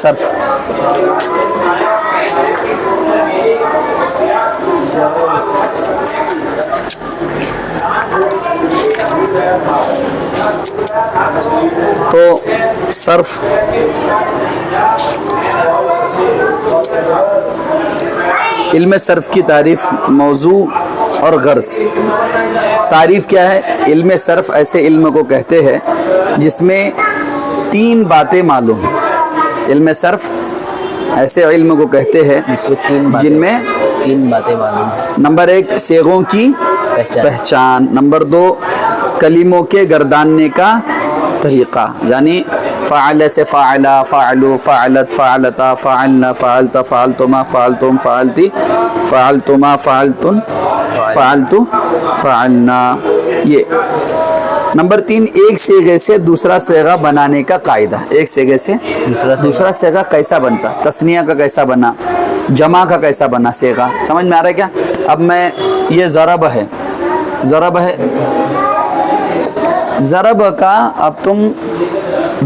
صرف تو صرف علم صرف کی تعریف، موضوع اور غرض۔ تعریف کیا ہے؟ علم صرف ایسے علم کو کہتے ہیں جس میں تین باتیں معلوم ہیں۔ علم صرف ایسے علم کو کہتے ہیں جن میں تین باتیں معلوم ہیں۔ نمبر ایک صیغوں کی پہچان، نمبر دو کلموں کے گرداننے کا طریقہ، یعنی فعل سے فعلا، فعلو، فعلت، فعلتا، فعلنا، فعلت، فعلتما، فعلتم، فعلتی، فعلتما، فعلتن، فعلتو، فعلنا۔ یہ نمبر تین ایک صیغے سے دوسرا صیغہ بنانے کا قاعدہ۔ ایک صیغے سے دوسرا صیغہ کیسا بنتا، تثنیہ کا کیسا بنا، جمع کا کیسا بنا صیغہ، سمجھ میں آ رہا ہے کیا؟ اب میں یہ ضرب ہے، ضرب ہے، ضرب کا اب تم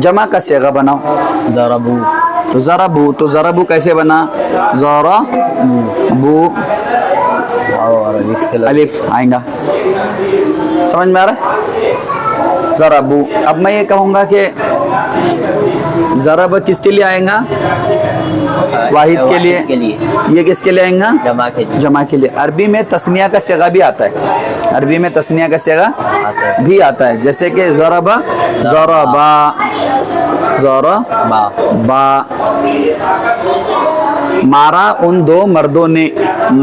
جمع کا صیغہ بناؤ، ضربو، تو ضربو، تو ضربو کیسے بنا؟ ضربو، اور الف آئیں گا، سمجھ میں آ رہا ہے؟ ضربو۔ اب میں یہ کہوں گا کہ ضرب کس کے لیے آئیں گا؟ واحد کے لیے۔ یہ کس کے لیے آئیں گا؟ جمع کے لیے۔ جمع کے لیے۔ عربی میں تثنیہ کا صیغہ بھی آتا ہے، عربی میں تثنیہ کا صیغہ بھی آتا ہے، جیسے کہ ضرب، ضربا، ضربا، مارا ان دو مردوں نے،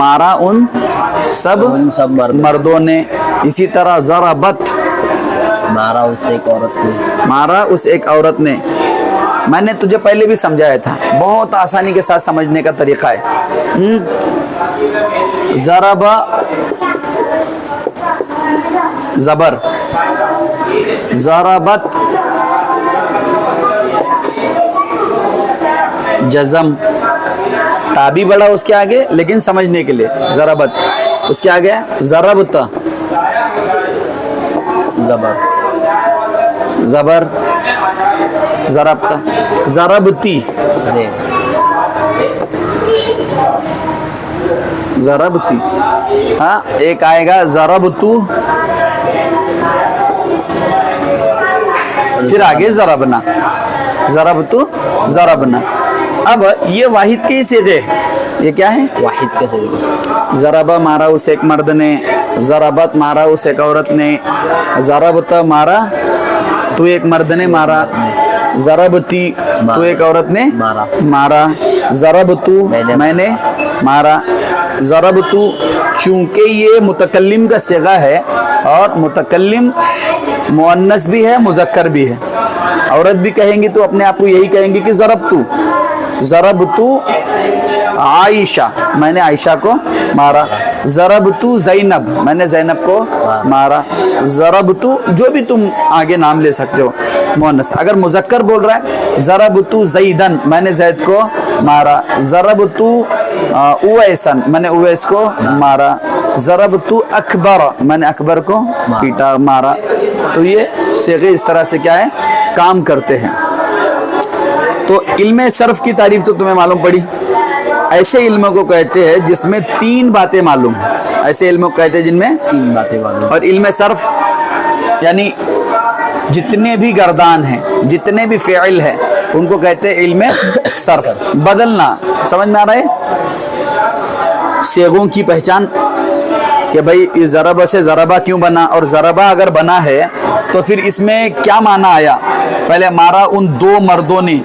مارا ان سب مردوں نے۔ اسی طرح ضربت، مارا اس ایک عورت نے، مارا اس ایک عورت نے۔ میں نے تجھے پہلے بھی سمجھایا تھا، بہت آسانی کے ساتھ سمجھنے کا طریقہ ہے۔ ضرب زبر، ضربت جزم، تابی بڑا اس کے آگے لیکن سمجھنے کے لیے، ضربت اس کے آگے ضربت، زبر، زبر، ضربت، ضربتی، زین، ضربتی۔ ہاں ایک آئے گا ضربتو، پھر آگے ضربنا، ضربتو، ضربنا۔ اب یہ واحد کے ہی صیغے، یہ کیا ہے؟ واحد کا طریقہ۔ ضربہ مارا اس ایک مرد نے، ضربت مارا اس ایک عورت نے، ضربت مارا تو ایک مرد نے مارا، ضربتی تو ایک عورت نے مارا، ضربتو میں نے مارا، ضربتو چونکہ یہ متکلم کا صیغہ ہے اور متکلم مؤنث بھی ہے مذکر بھی ہے، عورت بھی کہیں گی تو اپنے آپ کو یہی کہیں گی کہ ضربتو، ضربتو عائشہ میں نے عائشہ کو مارا، ضربتو زینب میں نے زینب کو مارا، ضربتو جو بھی تم آگے نام لے سکتے ہو مؤنث۔ اگر مذکر بول رہا ہے ضربتو زیدن میں نے زید کو مارا، ضربتو اویسن میں نے اویس کو مارا، ضربتو اکبر میں نے اکبر کو پیٹا مارا۔ تو یہ صیغے اس طرح سے کیا ہے کام کرتے ہیں۔ تو علم صرف کی تعریف تو تمہیں معلوم پڑی۔ ایسے علموں کو کہتے ہیں جس میں تین باتیں معلوم ہیں، ایسے علموں کو کہتے ہیں جن میں تین باتیں معلوم۔ اور علم صرف یعنی جتنے بھی گردان ہیں، جتنے بھی فعل ہیں ان کو کہتے ہیں علم صرف۔ بدلنا سمجھ میں آ رہا ہے؟ صیغوں کی پہچان کہ بھئی یہ ضربہ سے ضربہ کیوں بنا، اور ضربہ اگر بنا ہے تو پھر اس میں کیا معنی آیا۔ پہلے مارا ان دو مردوں نے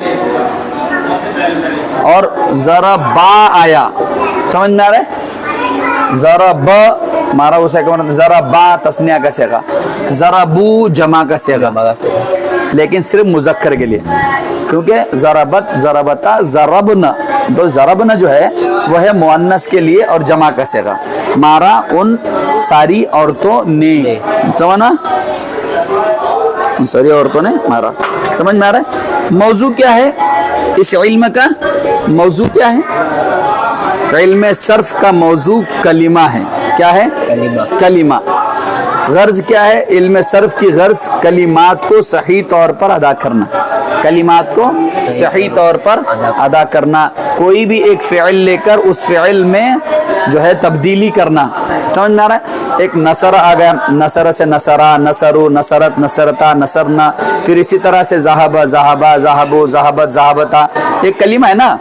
اور ضربا آیا، سمجھ میں آ رہا ہے؟ ضرب مارا اسے ضربا تثنیہ کا صیغہ، ضربو جمع کا صیغہ، لیکن صرف مذکر کے لیے، کیونکہ ضربت، ضربتا، ضربنا، تو ضربنا جو ہے وہ ہے مؤنث کے لیے اور جمع کا صیغہ۔ مارا ان ساری عورتوں نے، سمجھنا؟ उन सारी औरतों ने मारा। समझ में आ रहा है? मौजू क्या है इस इल्म का? मौजू क्या है? इल्म सर्फ का मौजू कलिमा है। क्या है? कलिमा। कलिमा। गर्ज क्या है? इल्म सर्फ की गर्ज कलिमात को सही तौर पर अदा करना। कलिमात को सही तौर पर अदा करना। कोई भी एक फ़िल लेकर उस फ़िल में जो है तब्दीली करना। समझ में आ रहा है? एक नसर आ गया, नसर से नसरा, नसरु, नसरत, नसरता, नसरना, फिर इसी तरह से ज़हाबा, ज़हाबा, ज़हाबु, ज़हाबत, ज़हाबता, एक कलिमा है ना।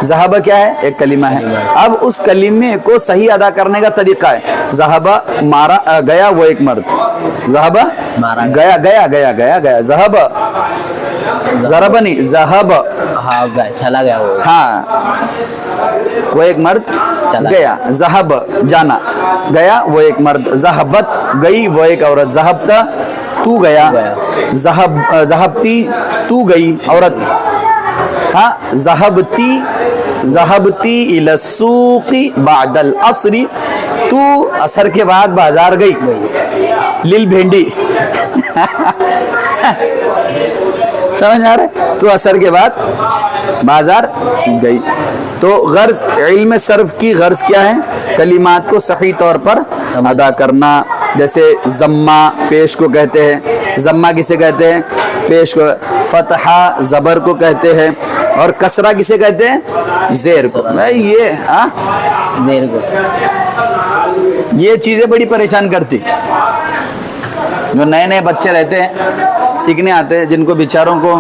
ज़हाबा क्या है? एक कलिमा है। अब उस कलिमे को सही अदा करने का तरीका है। ज़हाबा मारा गया वो एक मर्द, ज़हाबा मारा गया गया गया गया गया, ज़हाबा ज़रबा नहीं, ज़हाबा, हाँ चला गया वो। हाँ वो एक मर्द चला गया, ज़हब जाना, गया वो एक मर्द, ज़हबत गई वो एक औरत, ज़हबता तू गया, ज़हबती तू गई औरत, हाँ ज़हबती ज़हबती इला सूक़ी बादल असरी, तू असर के बाद बाजार गई, लिल भिंडी समझ में आ रहा है? तो असर के बाद बाजार गई। तो गर्ज इल्म सर्फ की गर्ज क्या है? कलिमात को सही तौर पर अदा करना। जैसे जम्मा पेश को कहते हैं, जम्मा किसे कहते हैं? पेश को। फतहा जबर को कहते हैं, और कसरा किसे कहते हैं? जेर को। ये जेर को। ये चीजें बड़ी परेशान करती। जो नए नए बच्चे रहते हैं, सीखने आते हैं, जिनको बेचारों को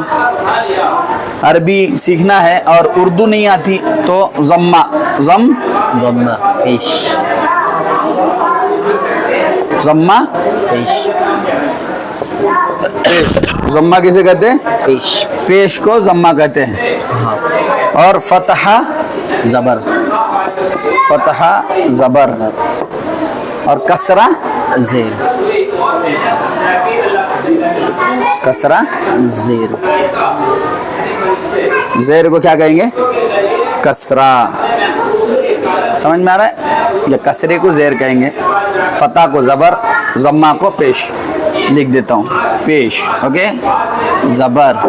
अरबी सीखना है और उर्दू नहीं आती, तो जम्मा जम्मा पेश, जम्मा पेश, जम्मा किसे कहते हैं? पेश, पेश को जम्मा कहते हैं। हाँ। और फतहा जबर, फतहा जबर, और कसरा जेर, कसरा जेर, जेर को क्या कहेंगे? कसरा। समझ में आ रहा है? या कसरे को जेर कहेंगे, फतह को जबर, जम्मा को पेश। लिख देता हूँ, पेश, ओके, जबर,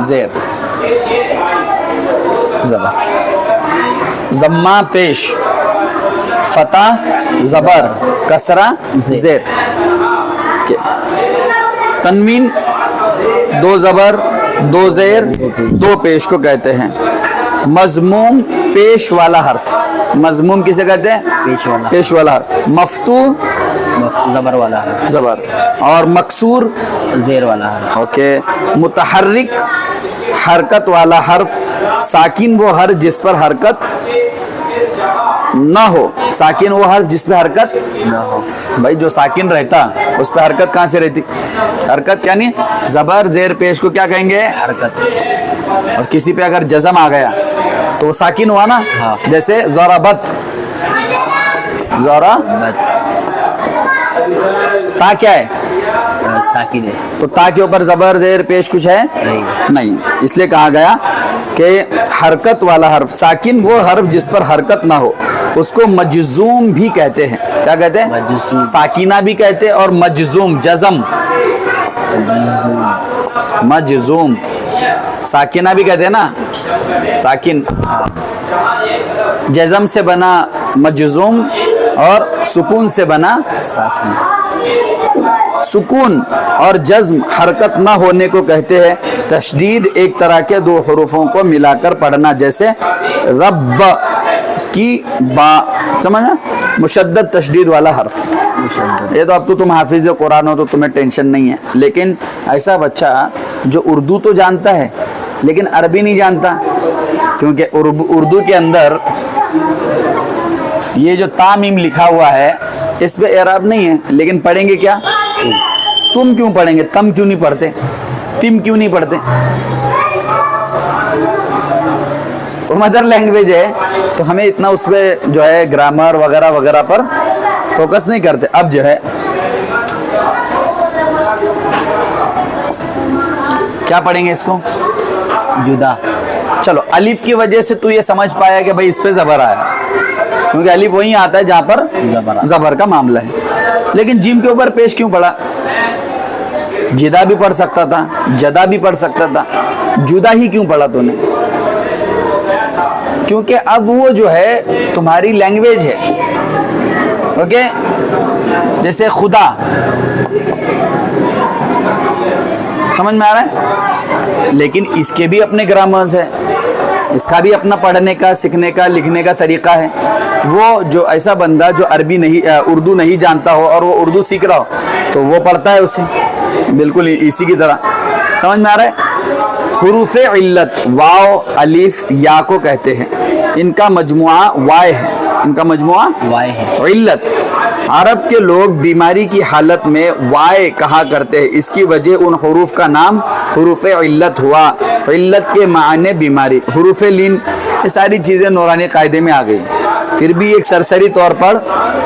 जेर, जबर, जम्मा पेश, फतह जबर, कसरा जेर। तनवीन दो जबर, दो जेर, दो पेश को कहते हैं। मजमूम पेश वाला हर्फ, मजमूम किसे कहते हैं? पेश वाला, पेश वाला हर्फ। मफ्तू जबर वाला है, जबर, और मकसूर जेर वाला है। ओके। मुतहर्रिक हरकत वाला हर्फ, साकिन वो हर्फ जिस पर हरकत ना हो, साकिन वो हर्फ जिस पे हरकत ना हो। भाई जो साकिन रहता उस पे हरकत कहाँ से रहती? हरकत क्या नहीं, जबर जेर पेश को क्या कहेंगे? हरकत। और किसी पे अगर जज़म आ गया तो वो साकिन हुआ ना। हाँ। जैसे ज़राबत, ज़रा बस ता क्या है? साकिन है, तो ता के ऊपर जबर जेर पेश कुछ है? नहीं। इसलिए कहा गया कि हरकत वाला हर्फ, साकिन वो हर्फ जिस पर हरकत ना हो, उसको मजजूम भी कहते हैं। क्या कहते हैं? मजजूम। साकिना भी कहते हैं और मजजूम, जज़म, मजजूम, साकिना भी कहते हैं ना, साकिन, जज़म से बना मजजूम और सुकून से बना साकिन। सुकून और जज्म हरकत ना होने को कहते हैं। तशदीद एक तरह के दो हरूफों को मिलाकर पढ़ना, जैसे रब की बा, समझना, मुशद्दद तशदीद वाला हर्फ। ये तो अब तो तुम हाफिज कुरान हो तो तुम्हें टेंशन नहीं है, लेकिन ऐसा बच्चा जो उर्दू तो जानता है लेकिन अरबी नहीं जानता, क्योंकि उर्दू के अंदर ये जो तामीम लिखा हुआ है इस पे एराब नहीं है, लेकिन पढ़ेंगे क्या? तुम क्यों पढ़ेंगे? तम क्यों नहीं पढ़ते? तिम क्यों नहीं पढ़ते? वो मदर लैंग्वेज है तो हमें इतना उस पर जो है ग्रामर वगैरह वगैरह पर फोकस नहीं करते। अब जो है क्या पढ़ेंगे इसको? जुदा। चलो, अलिफ की वजह से तू ये समझ पाया कि भाई इस पे जबर आया, क्योंकि अलिफ वहीं आता है जहां पर जबर का मामला है। लेकिन जिम के ऊपर पेश क्यों पड़ा? जिदा भी पढ़ सकता था, जदा भी पढ़ सकता था, जुदा ही क्यों पढ़ा तूने? क्योंकि अब वो जो है तुम्हारी लैंग्वेज है। ओके, जैसे खुदा, समझ में आ रहा है? लेकिन इसके भी अपने ग्रामर्स है, इसका भी अपना पढ़ने का, सीखने का, लिखने का तरीका है। वो जो ऐसा बंदा जो अरबी नहीं उर्दू नहीं जानता हो और वो उर्दू सीख रहा हो तो वो पढ़ता है उसे, बिल्कुल इसी की तरह। समझ में आ रहा है? हुरूफ इल्लत वाव अलिफ या को कहते हैं, इनका मजमुआ वाय है, इनका मजमुआ वाय है। इल्लत, अरब के लोग बीमारी की हालत में वाय कहा करते हैं, इसकी वजह उन हुरूफ का नाम हुरूफ इल्लत हुआ। इल्लत के माने बीमारी। हुरूफ लीन, ये सारी चीज़ें नूरानी कायदे में आ गई, फिर भी एक सरसरी तौर पर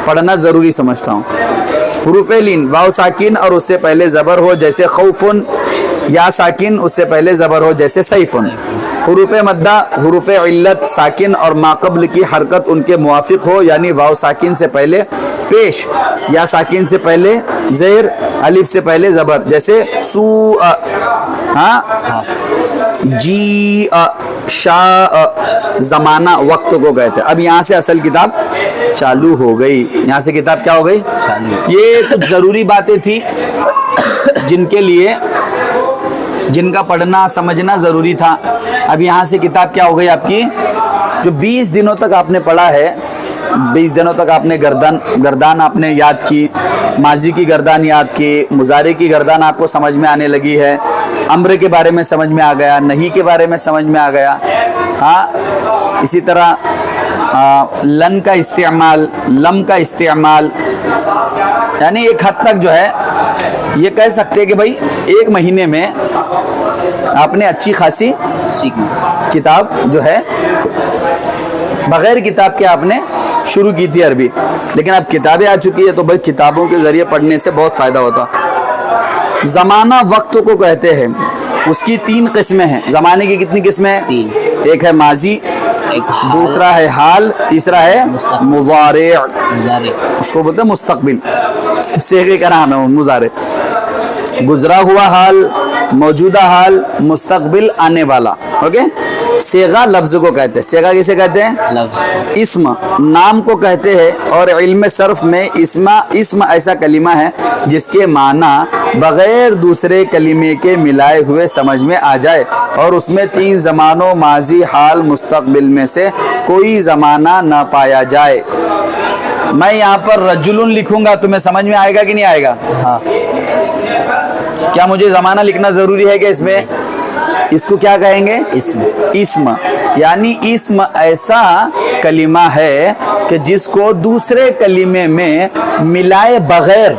पढ़ना ज़रूरी समझता हूँ। हुरूफ लीन वाव साकिन और उससे पहले ज़बर हो जैसे खौफुन, या साकिन उससे पहले ज़बर हो जैसे सैफुन। हुरूफ मद्दा हुरूफ इल्लत साकिन और माक़ब्ल की हरकत उनके मुवाफिक हो, यानी वाव साकिन से पहले पेश, या साकिन से पहले ज़ेर, अलिफ से पहले ज़बर, जैसे सू हाँ, जी शा, ज़माना वक्त को कहते हैं। अब यहाँ से असल किताब चालू हो गई, यहाँ से किताब क्या हो गई? चालू। ये कुछ ज़रूरी बातें थी जिनके लिए, जिनका पढ़ना समझना ज़रूरी था। अब यहाँ से किताब क्या हो गई आपकी? जो 20 दिनों तक आपने पढ़ा है, 20 दिनों तक आपने गर्दान आपने याद की, माजी की गर्दान याद की, मुजारे की गर्दान आपको समझ में आने लगी है, अम्र के बारे में समझ में आ गया, नहीं के बारे में समझ में आ गया। हाँ, इसी तरह लन का इस्तेमाल, लम का इस्तेमाल, यानी एक हद तक जो है ये कह सकते हैं कि भाई एक महीने में आपने अच्छी खासी सीखना किताब जो है बगैर किताब के आपने शुरू की थी अरबी, लेकिन अब किताबें आ चुकी है तो भाई किताबों के ज़रिए पढ़ने से बहुत फ़ायदा होता। ज़माना वक्त को कहते हैं, उसकी 3 किस्में हैं। ज़माने की कितनी किस्में हैं? 3। एक है माजी, एक दूसरा है हाल, तीसरा है मुज़ारे, मुज़ारे। उसको बोलते हैं मुस्तकबिल, सेगे का नाम है मुज़ारे। गुजरा हुआ हाल, मौजूदा हाल, मुस्तकबिल आने वाला। ओके, सेगा लफ्ज़ को कहते हैं। सेगा किसे कहते हैं? लफ्ज़। इस्म नाम को कहते हैं, और इल्म सर्फ में इस्म ऐसा कलिमा है जिसके माना बगैर दूसरे कलिमे के मिलाए हुए समझ में आ जाए, और उसमें 3 ज़मानों माजी, हाल, मुस्तकबिल में से कोई ज़माना न पाया जाए। मैं यहाँ पर रजुलुन लिखूंगा, तुम्हें समझ में आएगा कि नहीं आएगा? हाँ। क्या मुझे ज़माना लिखना ज़रूरी है कि इसमें? इसको क्या कहेंगे? इस्म। यानी इस्म ऐसा कलिमा है कि जिसको दूसरे कलिमे में मिलाए बगैर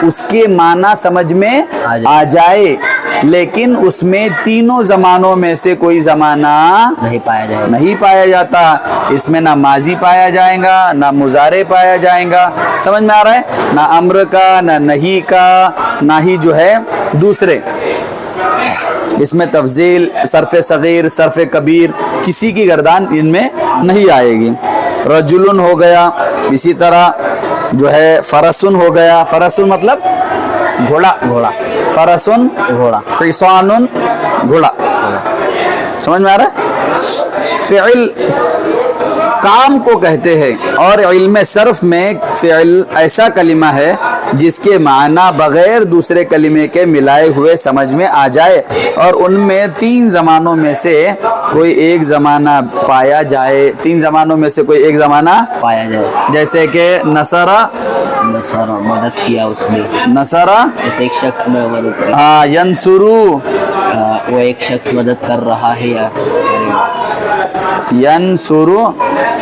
उसके माना समझ में आ जाए, लेकिन उसमें तीनों ज़मानों में से कोई ज़माना नहीं पाया जाता। इसमें ना माजी पाया जाएगा, ना मुजारे पाया जाएगा, समझ में आ रहा है? ना अम्र का, ना नहीं का, ना ही जो है दूसरे। इसमें तफजील, सरफ़े सगीर, सरफ़े कबीर, किसी की गर्दान इनमें नहीं आएगी। रजुलन हो गया, इसी तरह जो है फरसुन हो गया। फरसुन मतलब घोड़ा, फरसुन घोड़ा, हिसानुन घोड़ा। समझ में आ रहा है? फ़िल काम को कहते हैं, और इल्म सर्फ में फ़िल ऐसा कलिमा है जिसके माना बगैर दूसरे कलिमे के मिलाए हुए समझ में आ जाए, और उनमें 3 ज़मानों में से कोई एक ज़माना पाया जाए। 3 ज़मानों में से कोई एक ज़माना पाया जाए, जैसे कि नसरा, मदद किया उसने, नसरा उस एक शख्स में मदद की। हाँ, यंसुरु, वो एक शख्स मदद कर रहा है या यंसुरु,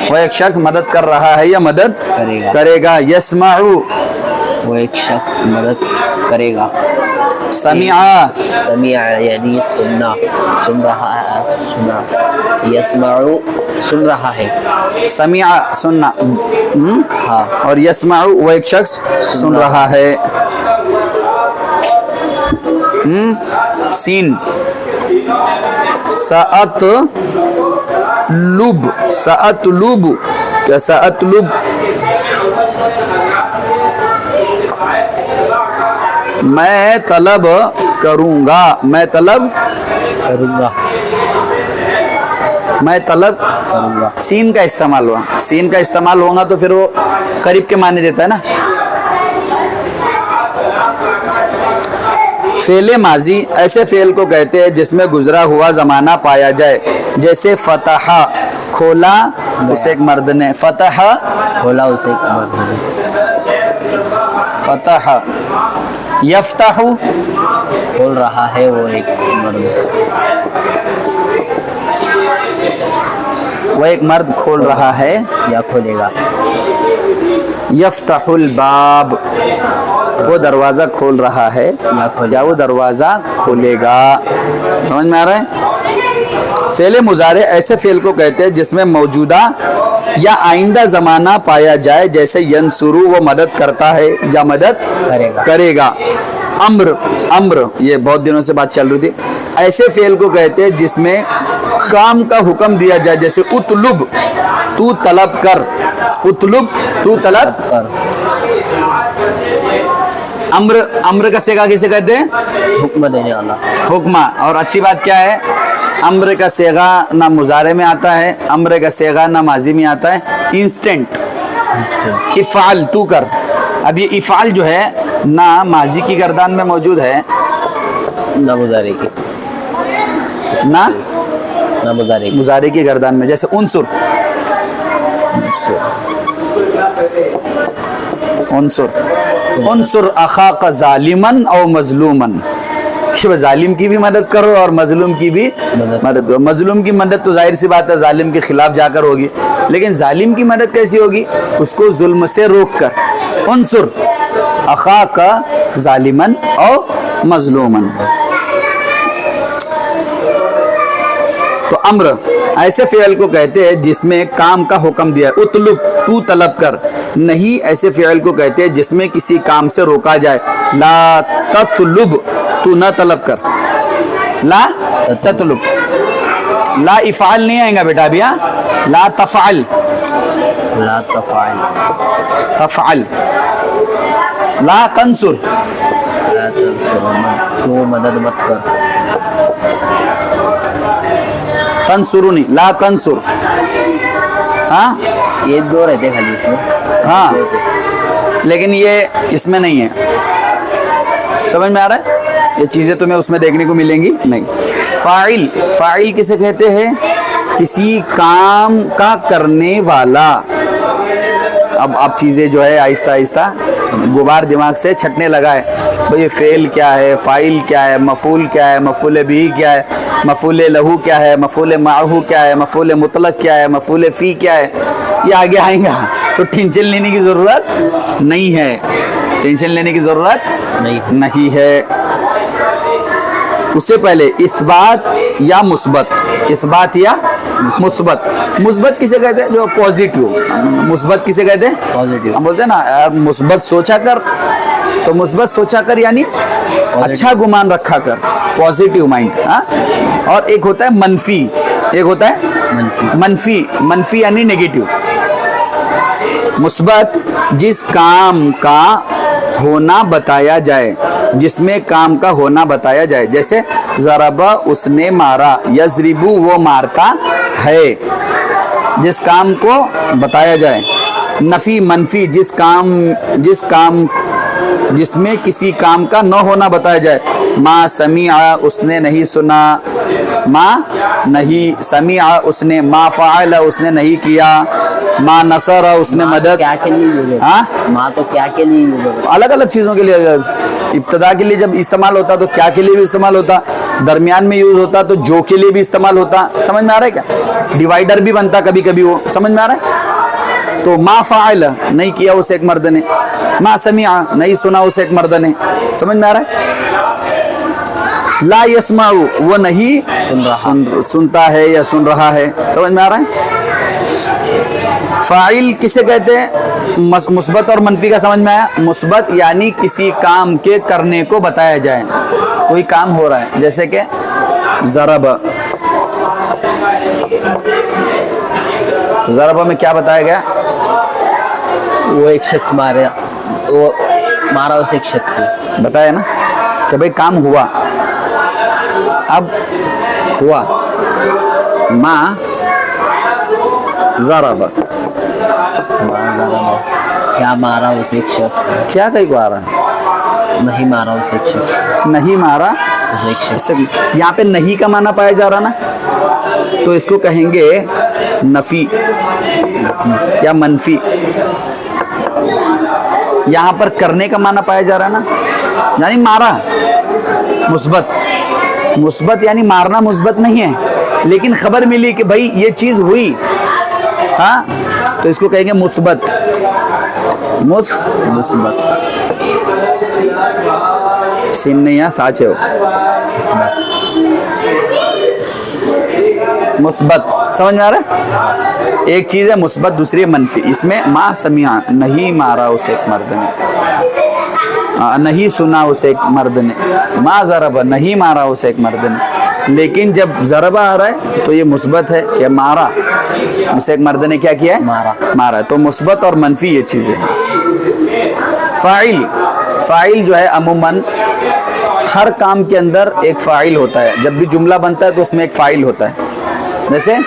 वो एक शख्स मदद कर रहा है या मदद करेगा। यस्माउ, वो एक शख्स मदद करेगा। समिया यानी सुनना, सुन रहा है, यस्माउ सुन रहा है, समिया सुनना, हाँ, और यस्माउ वो एक शख्स सुन रहा है। सीन सअत लुब, सअत लुब, क्या सअत लुब? मैं तलब करूंगा, मैं तलब करूँगा, मैं तलब करूँगा, सीन का इस्तेमाल हुआ, सीन का इस्तेमाल होगा तो फिर वो करीब के माने देता है ना। फेले माजी ऐसे फेल को कहते हैं जिसमें गुजरा हुआ जमाना पाया जाए, जैसे फतहा खोला उसे एक मर्द ने, फतहा खोला उसे एक मर्द ने, फतहा, यफ्ताहु खोल रहा है वो एक मर्द, वो एक मर्द खोल रहा है, या खोलेगा, यफ्ताहुल बाब वो दरवाजा खोल रहा है या खोलेगा, या वो दरवाजा खोलेगा। समझ में आ रहा है। फेले मुजारे ऐसे फेल को कहते हैं जिसमें मौजूदा या आइंदा जमाना पाया जाए, जैसे यंसुरु वो मदद करता है या मदद करेगा, करेगा। अम्र, अम्र ये बहुत दिनों से बात चल रही थी। ऐसे फेल को कहते हैं जिसमें काम का हुक्म दिया जाए, जैसे उतलुब तू तलब कर, उतलुब तू तलब। कर, अम्र, अम्र का सेगा किसे कहते हैं? हुक्म देने वाला, हुक्मा। और अच्छी बात क्या है, अम्र का सेगा ना मुजारे में आता है, अम्र का सेगा ना माजी में आता है, इंस्टेंट। इफ़ाल तू कर, अब ये इफ़ाल जो है ना माजी की गर्दान में मौजूद है ना मुजारे की, ना ना मुजारे की, मुजारे की गर्दान में, जैसे उनसुर, उनसुर, उनसुर अखा का जालिमन और मजलूमन, कि वह जालिम की भी मदद करो और मजलूम की भी मदद करो। मजलूम की मदद तो जाहिर सी बात है जालिम के खिलाफ जाकर होगी, लेकिन जालिम की मदद कैसी होगी? उसको जुल्म से रोक कर। उनसुर अखा का जालिमन और मजलूमन। तो अम्र ऐसे फ़ियल को कहते हैं जिसमें काम का हुक्म दिया है, उतलुब तू तलब कर। नहीं ऐसे फ़ियल को कहते हैं जिसमें किसी काम से रोका जाए, ला ततलुब तू न तलब कर, ला ततलुब। ला इफ़ाल नहीं आएगा बेटा अभी, हाँ? ला तफ़अल, ला तफ़अल, तफ़अल। ला तंसुर, ला तंसुर, तू मदद मत कर, तंसुरुनी, ला तंसुर। हाँ ये दो रहते खाली इसमें, हाँ, लेकिन ये इसमें नहीं है। समझ में आ रहा है? ये चीज़ें तुम्हें उसमें देखने को मिलेंगी नहीं। फ़ाइल, फ़ाइल किसे कहते हैं? किसी काम का करने वाला। अब आप चीज़ें जो है आहिस्ता आहिस्ता गुबार दिमाग से छटने लगा है। भाई ये फ़ेल क्या है, फ़ाइल क्या है, मफ़ूल क्या है, मफ़ूल बिही क्या है, मफ़ूल लहू क्या है, मफ़ूल माहू क्या है, मफ़ूल मुतलक क्या है, मफ़ूल फ़ी क्या है, ये आगे आएगा। तो टेंशन लेने की ज़रूरत नहीं है, टेंशन लेने की ज़रूरत नहीं है। उससे पहले इस्बात या मुस्बत, इस्बात या मुस्बत। मुस्बत किसे कहते हैं? जो पॉजिटिव। मुस्बत किसे कहते हैं? पॉजिटिव। हम बोलते हैं ना यार मुस्बत सोचा कर, तो मुस्बत सोचा कर यानी अच्छा गुमान रखा कर, पॉजिटिव माइंड। हाँ, और एक होता है मनफी, एक होता है मनफी, मनफी, मनफी यानी नेगेटिव। मुस्बत जिस काम का होना बताया जाए, जिसमें काम का होना बताया जाए, जैसे ज़रबा उसने मारा, यज़रिबु वो मारता है, जिस काम को बताया जाए। नफी मनफी जिसमें किसी काम का न होना बताया जाए। मा समीआ उसने नहीं सुना, मा नहीं, समीआ उसने, मा फ़अल उसने नहीं किया, मा नसर उसने मदद। क्या के लिए यूज होता? हाँ, माँ तो क्या के लिए यूज होता? अलग अलग चीज़ों के लिए। इब्तदा के लिए जब इस्तेमाल होता तो क्या के लिए भी इस्तेमाल होता, दरमियान में यूज होता तो जो के लिए भी इस्तेमाल होता। समझ में आ रहा है क्या? डिवाइडर भी बनता कभी कभी, वो समझ में आ रहा है? तो मा फ़अल नहीं किया उसे एक मर्द ने, मा समीआ नहीं सुना उसे एक मर्द ने। समझ में आ रहा है? ला यस्माउ वो नहीं सुनता है या सुन रहा है। समझ में आ रहा है? फ़ाइल किसे कहते हैं? मुस्बत और मनफी का समझ में आया? मुस्बत यानी किसी काम के करने को बताया जाए, कोई काम हो रहा है, जैसे कि ज़रब, ज़रब में क्या बताया गया? वो एक शख्स मारे, वो मारा उसे एक शख्स ने। बताया ना कि भाई काम हुआ, अब हुआ मा ज़रब, क्या मारा उसे एक शख्स ने? क्या कहीं को आ रहा है, नहीं मारा उसे एक शख्स ने। नहीं मारा उसे एक शख्स इससे यहाँ पे नहीं का माना पाया जा रहा ना, तो इसको कहेंगे नफी या मनफी। यहाँ पर करने का माना पाया जा रहा ना, यानी मारा मुस्बत, मुस्बत यानी मारना मुस्बत नहीं है, लेकिन खबर मिली कि भाई ये चीज हुई, हाँ, तो इसको कहेंगे मुस्बत। मुस्बत। सीन नहीं है, साच है वो। मुस्बत समझ में आ रहा है? एक चीज है मुस्बत, दूसरी है मनफी। इसमें मा समिया, नहीं मारा उसे एक मर्द ने, नहीं सुना उसे एक मर्द ने, मा ज़रब, नहीं मारा उसे एक मर्द ने। लेकिन जब ज़रबा आ रहा है तो ये मुस्बत है कि मारा उसे एक मर्द ने, क्या किया है, मारा। तो मुस्बत और मनफी ये चीजें। फाइल, फाइल जो है अमूमन हर काम के अंदर एक फाइल होता है। जब भी जुमला बनता है तो उसमें एक फाइल होता है। जैसे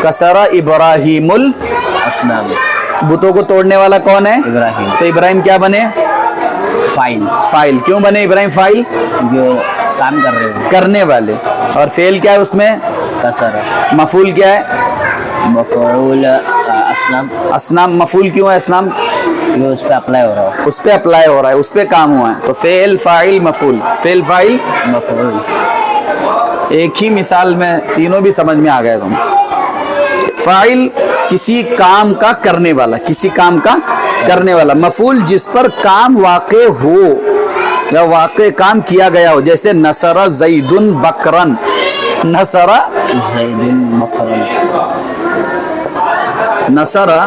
कसरा इब्राहिमुल असनाम, बुतों को तोड़ने वाला कौन है, इब्राहिम। तो इब्राहिम क्या बने, फाइल। फाइल। क्यों बने इब्राहिम फाइल, जो काम कर रहे हो, करने वाले। और फेल क्या है उसमें, कसर। मफूल क्या है, मफऊल असनाम, असनाम। मफूल क्यों है असनाम, ये उस पर अप्लाई हो रहा है। उस पे अप्लाई हो रहा है, उस पे काम हुआ है। तो फेल फाइल मफूल, फेल फाइल मफऊल। एक ही मिसाल में तीनों भी समझ में आ गए तुम। फाइल किसी काम का करने वाला, किसी काम का करने वाला। मफूल जिस पर काम वाक़े हो या वाक़े काम किया गया हो। जैसे नसरा ज़ैदुन बकरन, नसरा ज़ैदुन बकरन, नसरा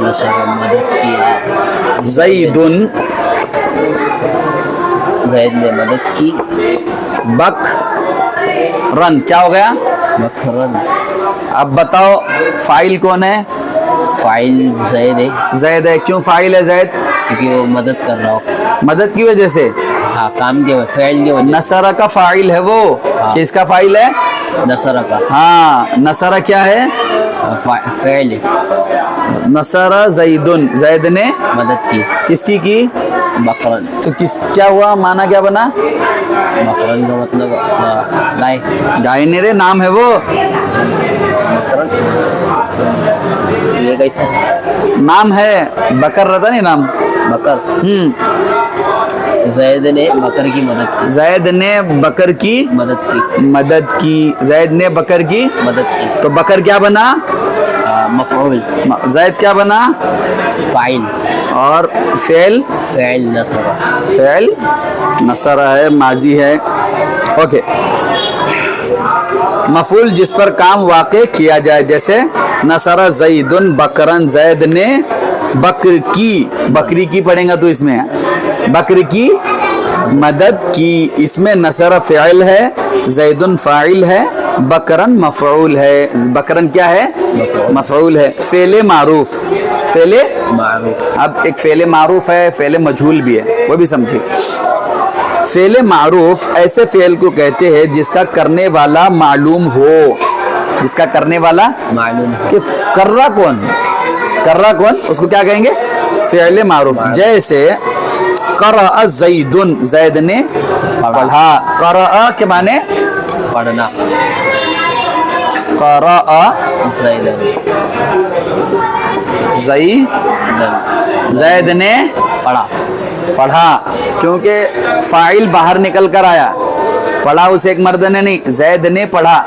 नसर मदद किया, ज़ैदुन, ज़ैद ने मदद की, बकरन क्या हो गया। बकरन। अब बताओ फाइल कौन है, फाइल ज़ैद है, ज़ैद है। क्यों फाइल है ज़ैद, क्योंकि वो मदद कर रहा हो, मदद की वजह से। हाँ, काम के फेल के वजह। नसरा का फाइल है वो, हाँ। किसका फाइल है, नसर का। हाँ, नसरा क्या है, फेल। नसरा ज़ैदुन, ज़ैद ने मदद की, किसकी की, बकरन। तो किस क्या हुआ, माना क्या बना, बकरन का मतलब गाय। गाय ने रे, नाम है वो। बकरन ये कैसा, नाम है, बकर रहता नहीं नाम। बकर। ज़ैद ने बकर की मदद की, ज़ैद ने बकर की मदद की, मदद की, ज़ैद ने बकर की मदद की। तो बकर क्या बना, मफऊल। ज़ैद क्या बना, फाइल। और फेल, फेल नसर। फेल नसरा है, माजी है। ओके, मफूल जिस पर काम वाक़े किया जाए। जैसे नसरा ज़ैदुन बकरन, ज़ैद ने बकर की, बकरी की पढ़ेगा तो इसमें बकर की मदद की। इसमें नसरा फ़िल है, ज़ैदुन फ़ाइल है, बकरन मफ़ऊल है। बकरन क्या है, मफ़ऊल है। फ़ेले मारूफ, फ़ेले मारूफ। अब एक फ़ेले मारूफ है, फ़ेले मजहूल भी है, वो भी समझिए। फ़ेले मारूफ ऐसे फ़ेल को कहते हैं जिसका करने वाला मालूम हो, जिसका करने वाला मालूम कि कर रहा कौन, कर रहा कौन, उसको क्या कहेंगे, फ़ेले मारूफ। जैसे क़रअ ज़ैदुन, ज़ैद ने पढ़ा। क़रअ के माने पढ़ना। क़रअ ज़ैदन, ज़ैद ने पढ़ा। पढ़ा, क्योंकि फाइल बाहर निकल कर आया। पढ़ा उसे एक मर्द ने नहीं, ज़ैद ने पढ़ा,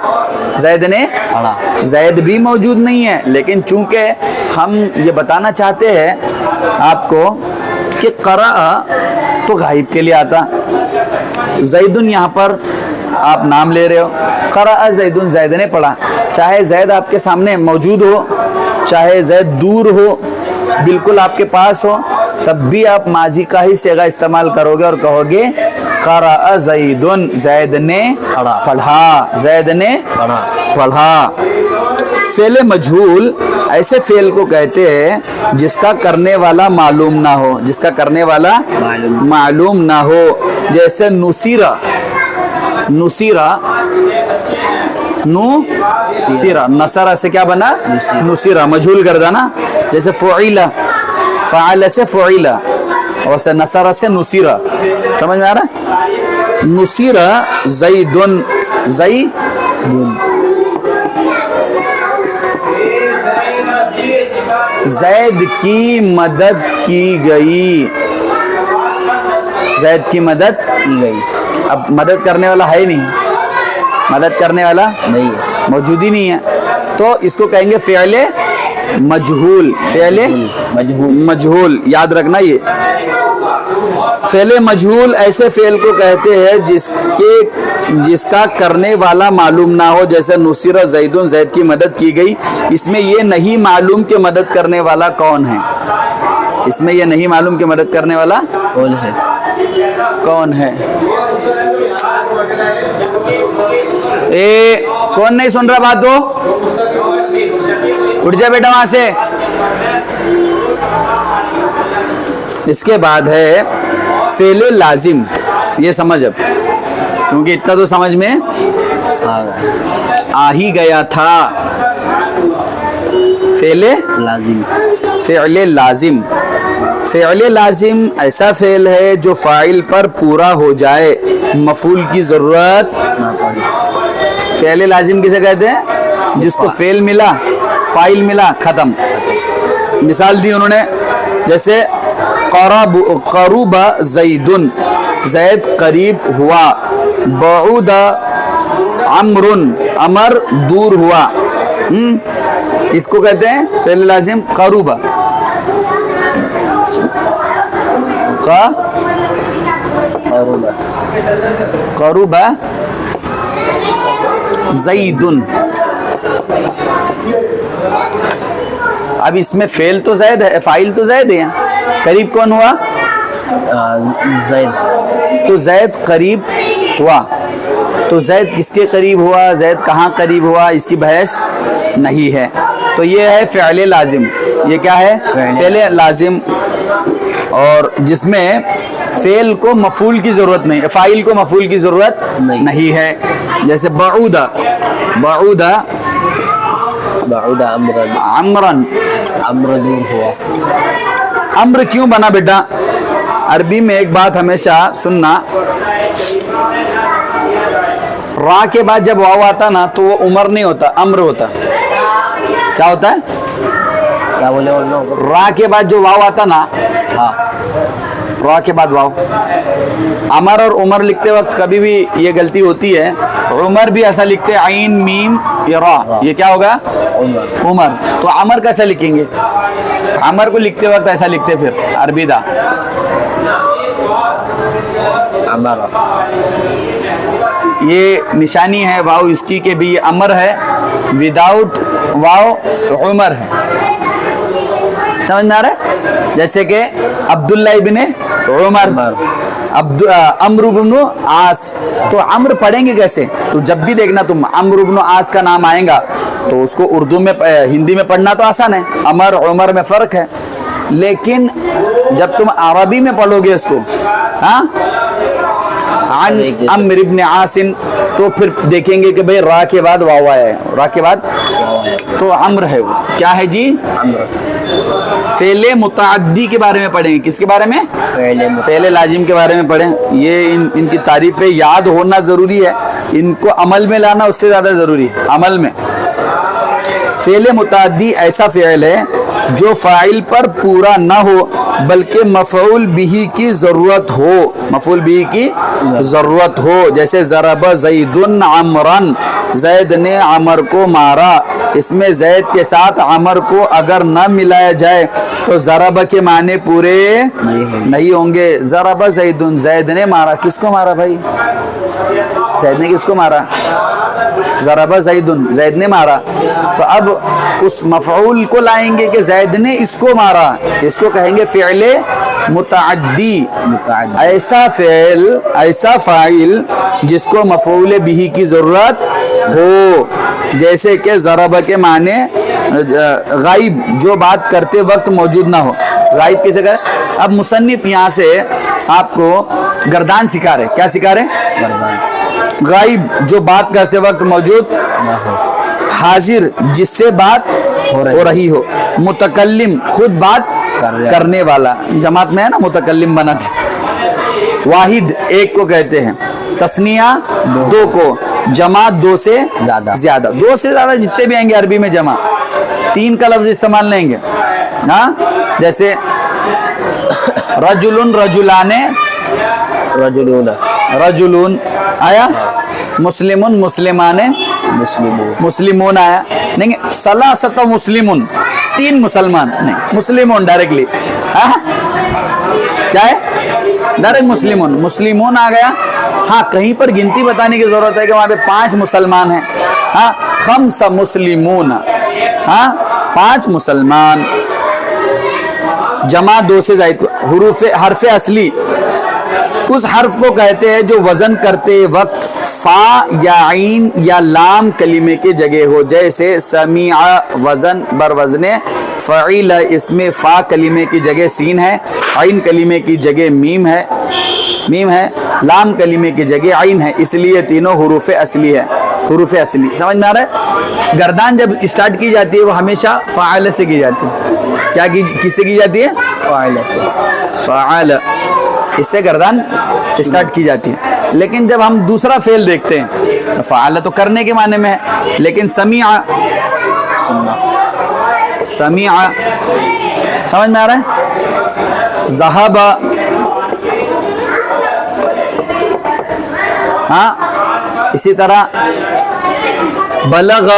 ज़ैद ने पढ़ा। ज़ैद भी मौजूद नहीं है, लेकिन चूंकि हम ये बताना चाहते हैं आपको कि क़रअ तो गायब के लिए आता, ज़ैदुन यहाँ पर आप नाम ले रहे हो। क़रअ ज़ैदुन, ज़ैद ने पढ़ा। चाहे ज़ैद आपके सामने मौजूद हो, चाहे ज़ैद दूर हो, बिल्कुल आपके पास हो, तब भी आप माजी का ही सेगा इस्तेमाल करोगे और कहोगे क़रअ ज़ैदुन, ज़ैद ने पढ़ा, ज़ैद ने पढ़ा। पढ़ा। फ़ेल मजहूल ایسے فعل کو کہتے ہیں جس کا کرنے والا معلوم نہ ہو, جس کا کرنے والا معلوم نہ ہو. جیسے نصیرہ, نصیرہ, نصیرہ, نصرہ سے کیا بنا؟ نصیرہ, مجھول کر دینا. جیسے فعیلہ, فعل سے فعیلہ, اور سے نصرہ سے نصیرہ. سمجھ میں آ رہا ہے؟ نصیرہ زیدن, زید کی مدد کی گئی, زید کی مدد کی گئی. اب مدد کرنے والا ہے ہی نہیں, مدد کرنے والا نہیں ہے, موجود ہی نہیں ہے, تو اس کو کہیں گے فعل مجہول. فعل مجہول یاد رکھنا. یہ فعل مجہول ایسے فعل کو کہتے ہیں جس کا کرنے والا معلوم نہ ہو. جیسے نصیرہ زیدن, زید کی مدد کی گئی. اس میں یہ نہیں معلوم کہ مدد کرنے والا کون ہے, اس میں یہ نہیں معلوم کہ مدد کرنے والا کون ہے, کون ہے. کون نہیں سن رہا بات؟ دو اٹھ جائے بیٹا وہاں سے. اس کے بعد ہے فعل لازم. یہ سمجھ اب, کیونکہ اتنا تو سمجھ میں آ ہی گیا تھا. فعل لازم, فعل لازم. فعل لازم ایسا فعل ہے جو فاعل پر پورا ہو جائے, مفعول کی ضرورت. فعل لازم کسے کہتے ہیں؟ جس کو فعل ملا, فاعل ملا, ختم. مثال دی انہوں نے, جیسے قرب زیدن, زید قریب ہوا. بعود عمر, عمر دور ہوا. اس کو کہتے ہیں فعل لازم قرب. قرب زیدن. اب اس میں فعل تو زید ہے, فاعل تو زید ہے. قریب کون ہوا؟ زید. تو زید قریب ہوا. تو زید کس کے قریب ہوا, زید کہاں قریب ہوا, اس کی بحث نہیں ہے. تو یہ ہے فعل لازم. یہ کیا ہے؟ فعل لازم. اور جس میں فعل کو مفعول کی ضرورت نہیں, فاعل کو مفعول کی ضرورت نہیں ہے. جیسے بعودہ, بعودہ بعود امرن, عمرن, امر دور ہوا. امر کیوں بنا بیٹا؟ عربی میں ایک بات ہمیشہ سننا, را کے بعد جب واو آتا نا تو وہ عمر نہیں ہوتا, امر ہوتا. کیا ہوتا ہے؟ کیا بولے وہ لوگ؟ را کے بعد جو واو آتا نا, ہاں, را کے بعد واو. عمر اور عمر لکھتے وقت کبھی بھی یہ غلطی ہوتی ہے. عمر بھی ایسا لکھتے عین میم یہ را, یہ کیا ہوگا؟ عمر. تو عمر کیسے لکھیں گے؟ عمر کو لکھتے وقت ایسا لکھتے پھر عربی دا. امر, یہ نشانی ہے واو اس کی کہ بھی یہ امر ہے, وداؤٹ واو عمر ہے. سمجھ میں آ رہا ہے؟ جیسے کہ عبداللہ ابن عمر, عمرو بن عاص. تو عمرو پڑھیں گے کیسے؟ تو جب بھی دیکھنا تم عمرو بن عاص کا نام آئے گا تو اس کو اردو میں, ہندی میں پڑھنا تو آسان ہے, عمر عمر میں فرق ہے. لیکن جب تم عربی میں پڑھو گے اس کو, ہاں, عن عمرو بن عاص, تو پھر دیکھیں گے کہ بھئی را کے بعد واو آیا ہے, را کے بعد تو عمر ہے. وہ کیا ہے جی؟ فعل متعدی کے بارے میں پڑھیں گے. کس کے بارے میں؟ فعل لازم کے بارے میں پڑھیں. یہ ان کی تعریفیں یاد ہونا ضروری ہے, ان کو عمل میں لانا اس سے زیادہ ضروری ہے. عمل میں فعل متعدی ایسا فعل ہے جو فاعل پر پورا نہ ہو بلکہ مفعول به کی ضرورت ہو, مفعول به کی ضرورت ہو. جیسے ضرب زید عمرن, زید نے عمر کو مارا. اس میں زید کے ساتھ عمر کو اگر نہ ملایا جائے تو ضرب کے معنی پورے نہیں ہوں گے. ضرب زید, زید نے مارا. کس کو مارا بھائی؟ زید نے کس کو مارا؟ ضرب زید, زید نے مارا. تو اب اس مفعول کو لائیں گے کہ زید نے اس کو مارا, اس کو کہیں گے فعل متعدی. ایسا فعل, ایسا فاعل جس کو مفعول به کی ضرورت ہو. جیسے کہ ضرب کے معنی गायब जो बात करते वक्त मौजूद ना हो, गायब किसे करे। अब मुसन्निफ यहाँ से आपको गर्दान सिखा रहे, क्या सिखा रहे? गर्दान गायब जो बात करते वक्त मौजूद, ना हो, हाजिर जिससे बात हो रही हो, मुतकल्लिम खुद बात करने वाला, जमात में है ना मुतकल्लिम बना, वाहिद एक को कहते हैं, तस्निया दो को, जमा दो से ज्यादा, दो से ज्यादा जितने भी आएंगे अरबी में जमा, तीन का लफ्ज इस्तेमाल लेंगे। हाँ, जैसे रजुलुन रजुलाने, रजुलून आया, मुस्लिमुन मुस्लिमाने, मुस्लिमून आया, नहीं सलासत मुस्लिमुन, तीन मुसलमान, नहीं मुस्लिमून डायरेक्टली, क्या है डायरेक्ट मुस्लिमून, मुस्लिमून आ गया। हाँ, कहीं पर गिनती बताने की जरूरत है कि वहां पे 5 मुसलमान हैं। हाँ, खम्स मुस्लिमून, हाँ 5 मुसलमान, जमा 2 से ज़ायद, हुरूफ हरफ असली उस हर्फ को कहते हैं जो वजन करते वक्त फा या आइन या लाम कलीमे की जगह हो, जैसे समीआ वजन बर वजने फ़ईल, इसमें फा कलीमे की जगह सीन है, आइन कलीमे की जगह मीम है, लाम कलीमे की जगह आइन है, इसलिए तीनों हुरूफ असली है। हुरूफ असली समझ में आ रहा है। गर्दान जब स्टार्ट की जाती है वो हमेशा फ़ाइल से की जाती है। क्या की किससे की जाती है? फ़ाइल से, फ़ाइल, इससे गर्दान स्टार्ट की जाती है। लेकिन जब हम दूसरा फेल देखते हैं तो फ़ाइल तो करने के माने में है, लेकिन समीआ, सुनना, समीआ समझ में आ रहा है। ज़हाबा, हाँ इसी तरह बलग,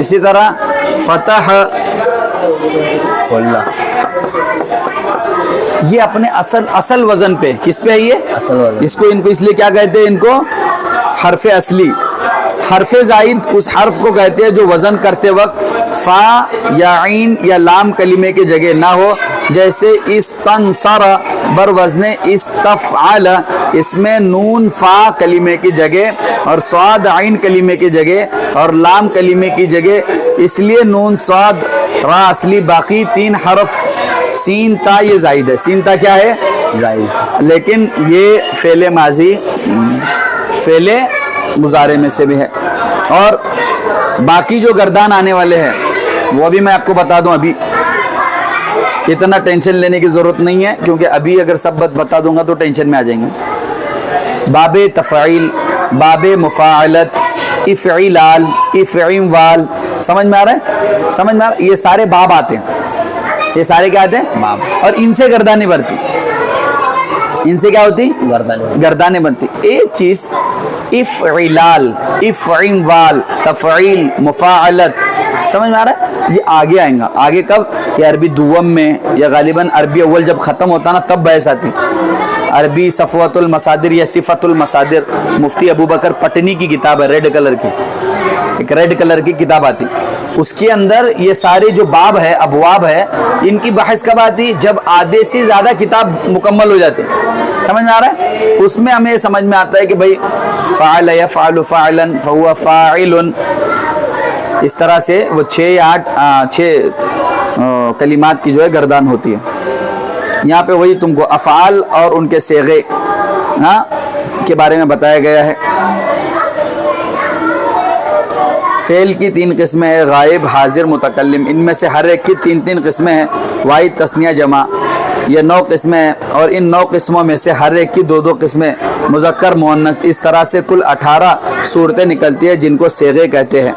इसी तरह फतह, ये अपने असल वजन पे, किस पे है ये? असल वजन। इसको इनको इसलिए क्या कहते हैं? इनको हरफ असली। हरफ जायद उस हर्फ को कहते हैं जो वजन करते वक्त फा या आइन या लाम कलीमे की जगह ना हो, जैसे इस्तनसरा बर वजने इस्तफ़अल, इसमें नून फा कलीमे की जगह और स्वाद आइन कलीमे की जगह और लाम कलीमे की जगह, इसलिए नून स्वाद रा असली, बाकी 3 हरफ सीन ता ये जायद है। सीन ता क्या है? जायद। लेकिन ये फेले माजी फेले मुजारे में से भी है। और बाकी जो गर्दान आने वाले हैं वो भी मैं आपको बता दूं, अभी इतना टेंशन लेने की ज़रूरत नहीं है, क्योंकि अभी अगर सब बता दूंगा तो टेंशन में आ जाएंगे। बाबे तफ़ईल, बाबे मुफ़ाअलत, इफ़ईलाल, इफ़ईवाल, समझ में आ रहा है? समझ में आ रहा है? ये सारे बाब आते हैं, ये सारे क्या आते हैं? बाब। और इनसे गर्दानें बनती, इनसे क्या होती? गर्दानें बनती। एक चीज़ इफ़ईलाल, इफ़ईवाल, तफ़ईल, मुफ़ाअलत, समझ में आ रहा है? ये आगे आएगा। आगे कब? कि अरबी दुवम में, या गालिबन अरबी अव्वल जब ख़त्म होता ना तब बहस आती। अरबी सफ़वतुल मसादिर या सिफ़तुल मसादिर, मुफ्ती अबू बकर पटनी की किताब है, रेड कलर की, एक रेड कलर की किताब आती, उसके अंदर ये सारे जो बाब है, अबवाब है, इनकी बहस कब आती? जब आधे से ज़्यादा किताब मुकम्मल हो जाती। समझ में आ रहा है? उसमें हमें समझ में आता है कि भाई फ़ाअल यफ़अलु फ़ाइलन फ़हुव फ़ाइलुन, इस तरह से वो 6 या 8 कलिमात की जो है गर्दान होती है। यहाँ पे वही तुमको अफ़आल और उनके सेगे के बारे में बताया गया है। फ़ेल की 3 किस्में हैं, गायब, हाजिर, मुतकल्लिम। इनमें से हर एक की 3-3 किस्में हैं, वाहिद, तस्निया, जमा, ये 9 किस्में हैं। और इन 9 किस्मों में से हर एक की 2-2 किस्में, मुज़क्कर, मुअन्नस। इस तरह से कुल 18 सूरतें निकलती है जिनको सेगे कहते हैं।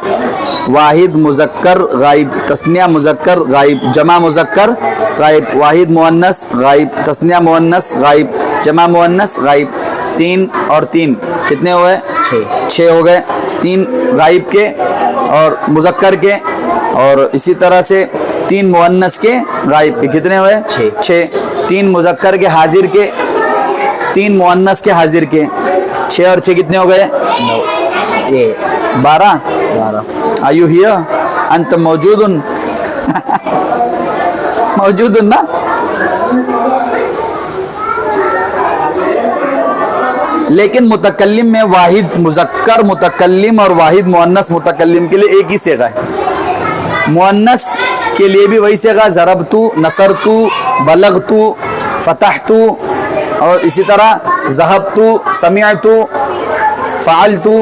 वाहिद मुज़क्कर गायब, तस्निया मुज़क्कर गायब, जमा मुज़क्कर गायब, वाहिद मुअन्नस गायब, तस्निया मुअन्नस गायब, जमा मुअन्नस गायब। 3 और 3 कितने हुए? 6 हो गए। 3 गायब के और मुज़क्कर के, और इसी तरह से 3 मुअन्नस के गायब के, कितने हुए? 6। 3 मुज़क्कर के हाजिर के, 3 मुअन्नस के हाजिर के, 6 और 6 कितने हो गए? 12। Are you here? अंत मौजूदुन मौजूदुन ना। लेकिन मुतकल्लिम में वाहिद मुज़क्कर मुतकल्लिम और वाहिद मुअन्नस मुतकल्लिम के लिए एक ही सेगा है। मुअन्नस के लिए भी वही सेगा, ज़रबतु, नसरतु, बलगतु, फतहतु, और इसी तरह ज़हबतु, समिअतु, फ़अलतु,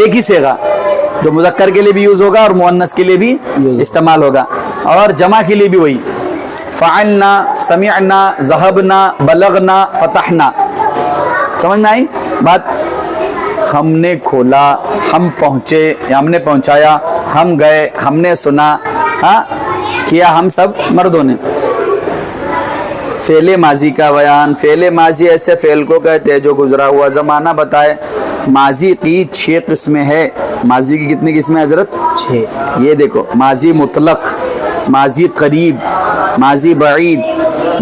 एक ही सेगा जो मुज़क्कर के लिए भी यूज़ होगा और मुअन्नस के लिए भी इस्तेमाल होगा। और जमा के लिए भी वही, फ़अलना, समिअना, ज़हबना, बलगना, फतहना। समझ में आई बात? हमने खोला, हम पहुँचे या हमने पहुँचाया, हम गए, हमने सुना, हाँ किया हम सब मर्दों ने। फ़ेल माजी का बयान, फ़ेल माजी ऐसे फ़ेल को कहते हैं जो गुजरा हुआ ज़माना बताए। माजी की 6 किस्में है। माजी की कितनी किस्में हज़रत? 6। ये देखो, माजी मुतलक, माजी करीब, माजी बईद,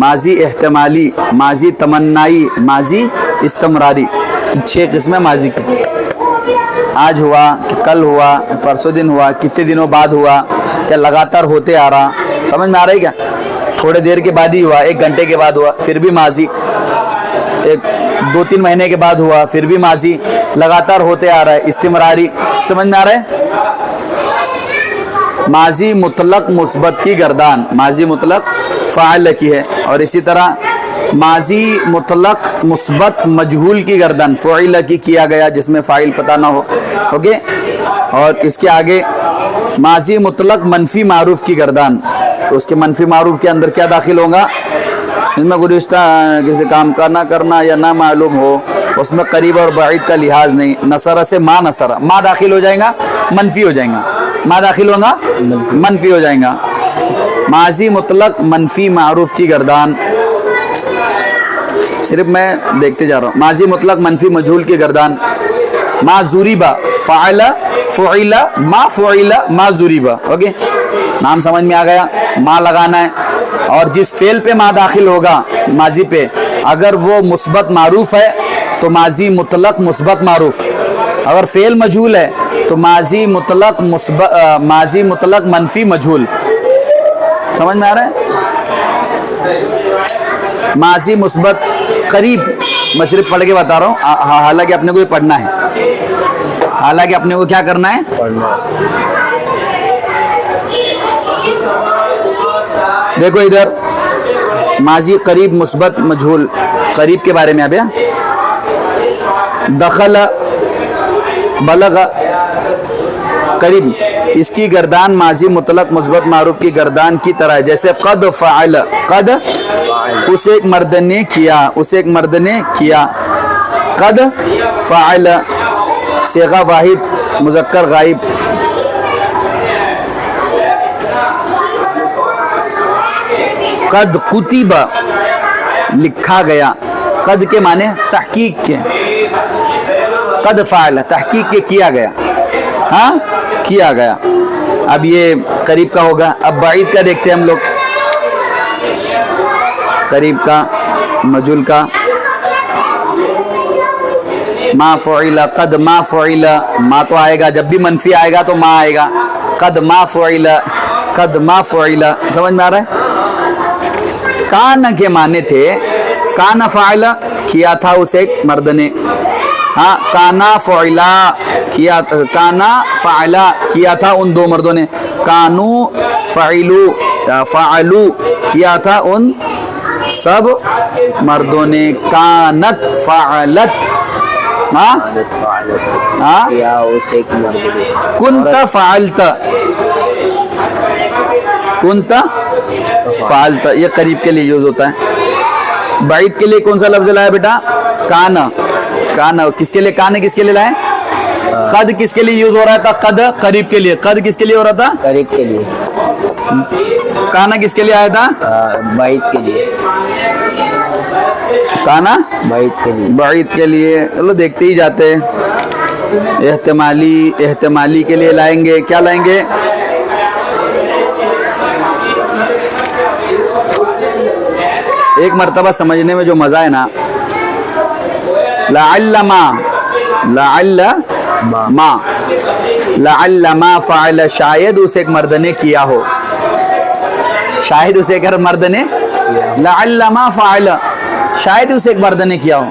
माजी एहतमाली, माजी तमन्नाई, माजी इस्तमरारी। 6 किस्में माजी की। आज हुआ कि कल हुआ, परसों दिन हुआ, कितने दिनों बाद हुआ, क्या लगातार होते आ रहा? समझ में आ रहा है क्या? थोड़े देर के बाद ही हुआ, 1 घंटे के बाद हुआ, फिर भी माजी। 2-3 महीने के बाद हुआ, फिर भी माजी। लगातार होते आ रहा है, इस्तिमरारी। समझ में आ रहा है? माजी मुतलक मुस्बत की गर्दान, माजी मुतलक फ़ाइल की है। और इसी तरह माजी मुतलक मुस्बत मजहूल की गर्दन, फ़ुइल की किया गया, जिसमें फ़ाइल पता ना हो। ओके, और इसके आगे माजी मुतलक मनफी मारूफ की गर्दान। तो उसके मनफी मारूफ के अंदर क्या दाखिल होगा? इसमें गुज़िश्ता किसी काम का ना करना या ना मालूम हो, उसमें करीब और बाइद का लिहाज नहीं। नसरा से मा नसरा, मा दाखिल हो जाएगा, मनफी हो जाएगा। मा दाखिल होगा, मनफी हो जाएगा। माजी मुतलक मनफी मारूफ की गर्दान, सिर्फ मैं देखते जा रहा हूँ। माजी मुतलक मनफी मजहूल की गर्दान। मा ज़ुरिबा, फ़अला, फ़ुइला, मा फ़ुइला, मा ज़ुरिबा। ओके, नाम समझ में आ गया? मा लगाना है, और जिस फेल पे मा दाखिल होगा माजी पे, अगर वो मुस्बत मारूफ है तो माजी मुतलक मुस्बत मारूफ। अगर फेल मजहूल है तो माजी मुतलक माजी मुतलक मनफी मजहूल। समझ में आ रहा है? माजी मुस्बत करीब, मैं सिर्फ पढ़ के बता रहा हूँ, हालांकि अपने को ये पढ़ना है। हालांकि अपने को क्या करना है? पढ़ना। देखो इधर, माजी करीब मुस्बत मजहूल, करीब के बारे में अब या दखल, बलग, करीब, इसकी गर्दान माजी मुतलक मुस्बत मारूफ की गर्दान की तरह है। जैसे कद फ़अल, कद उसे एक मर्द ने किया, उसे एक मर्द ने किया। कद फ़अल, सेगा वाहिद मुज़क्कर गायब। कद कुतिबा, लिखा गया। कद के माने तहकीक के, कद फ़अल तहकीक के, किया गया, हाँ किया गया। अब ये करीब का होगा। अब बाइद का देखते हैं हम लोग, करीब का, मजहूल का। मा फ़ुइला, कद मा फ़ुइला, मा तो आएगा, जब भी मनफी आएगा तो मा आएगा। कद मा फ़ुइला, कद मा फ़ुइला। समझ में आ रहा है? कान के माने थे, काना फ़अला, किया था उसे एक मर्द ने। हाँ, काना फ़ुइला, किया, काना फ़अला, किया था उन 2 मर्दों ने। कानू फ़अलू, फ़अलू, किया था उन सब मर्दों ने। कानत फ़अलत, हाँ हाँ, या उसे एक मर्द ने। कुंता फ़अलता, कुंता फ़अलता, ये करीब के लिए यूज होता है। बाइद के लिए कौन सा लफ्ज लाया बेटा? काना। काना किसके लिए? कान किसके लिए लाए? कद किसके लिए यूज हो रहा था? कद करीब के लिए। कद किसके लिए हो रहा था? करीब के लिए। काना किसके लिए आया था? बाइद के लिए। काना बाइद के लिए। बाइद के लिए। चलो देखते ही जाते हैं। एहतमाली, एहतमाली के लिए लाएंगे, क्या लाएंगे? एक मर्तबा समझने में जो मजा है ना, लअल्ल मा, लअल्ल मा, लअल्ल मा फ़अल, शायद उसे एक मर्द ने किया हो, शायद उसे एक मर्द ने, लअल्ल मा फ़अल, शायद उस एक मर्द ने किया हो।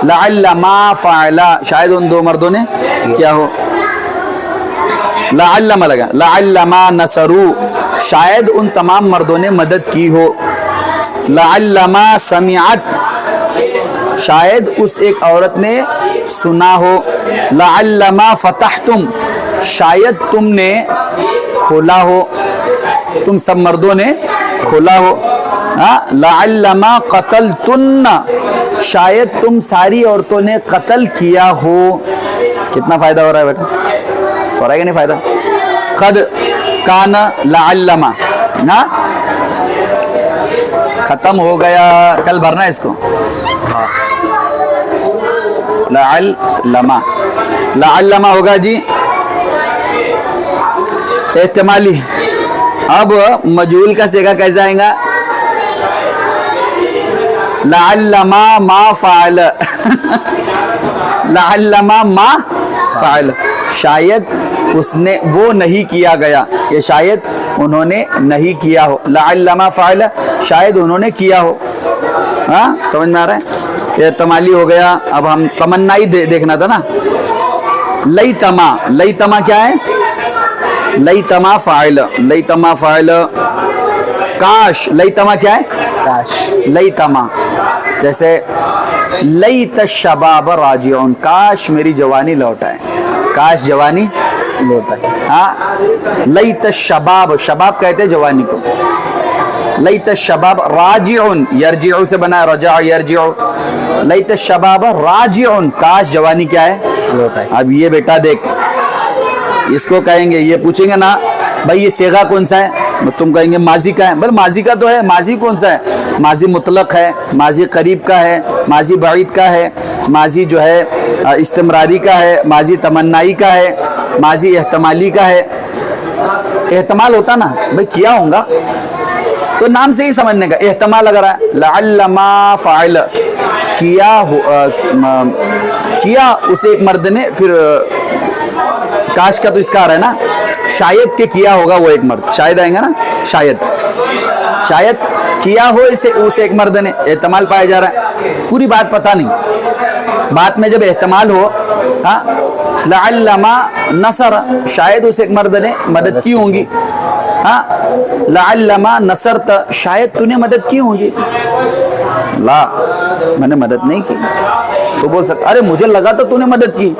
लअल्ला मा फ़अला, शायद उन दो मर्दों ने किया हो। लअल्ला मा लगा, लअल्ला मा नसरू, शायद उन तमाम मर्दों ने मदद की हो। लअल्ला मा समिअत, शायद उस एक औरत ने सुना हो। लअल्ला मा फतहतुम, शायद तुमने खोला हो, तुम सब मर्दों ने खोला हो। लअल्ला मा क़तलतुन्ना, शायद तुम सारी औरतों ने कत्ल किया हो। कितना फायदा हो रहा है बेटा, हो रहा है कि नहीं फायदा? क़द कान लअल्ला मा, ना खत्म हो गया, कल भरना है इसको। लअल्लमा, लअल्लमा होगा जी एहतमाली। अब मजहूल का सेगा कैसे आएगा? लअल्लमा मा फ़अल, लअल्लमा मा फ़अल, शायद उसने वो नहीं किया गया, ये शायद उन्होंने नहीं किया हो। लअल्लमा फ़अल, शायद उन्होंने किया हो। हाँ समझ में आ रहा है? ये तमाली हो गया। अब हम तमन्ना ही देखना था ना। लई तमा, लई तमा क्या है? लई तमा फ़ाइल, लई तमा फ़ाइल। काश, लई तमा क्या है? काश। लई तमा, जैसे लई तशबाब राजिउन, काश मेरी जवानी लौट आए, काश जवानी लौट आए। हाँ, लई तशबाब, शबाब कहते हैं जवानी को। लई तशबाब राजिउन, यरजिउ से बना रजा यरजिउ। लई तशबाब राजिउन, काश जवानी क्या है? लौट आए। अब ये बेटा देख, इसको कहेंगे, ये पूछेंगे ना भाई ये सेगा कौन सा है, तुम कहेंगे माजी का है। बोले माजी का तो है, माजी कौन सा है? माजी मुतलक है, माजी करीब का है, माजी बाइद का है, माजी जो है इस्तिमरारी का है, माजी तमन्नाई का है, माजी एहतमाली का है। एहतमाल होता ना भाई किया होगा, तो नाम से ही समझने का एहतमाल लग रहा है। लअल्लमा फ़अल, किया हो, किया उसे एक मर्द ने, फिर काश का तो इसका आ रहा है ना, शायद के किया होगा वो एक मर्द, शायद आएगा ना, शायद, शायद किया हो इसे उसे एक मर्द ने, एहतमाल पाया जा रहा है। पूरी बात पता नहीं, बात में जब एहतमाल हो, हाँ लअल्लमा नसर, शायद उसे एक मर्द ने मदद की होंगी। हाँ लअल्लमा नसरत, शायद तूने मदद की होगी। ला, मैंने मदद नहीं की। तो बोल सकता अरे मुझे लगा था तूने मदद की,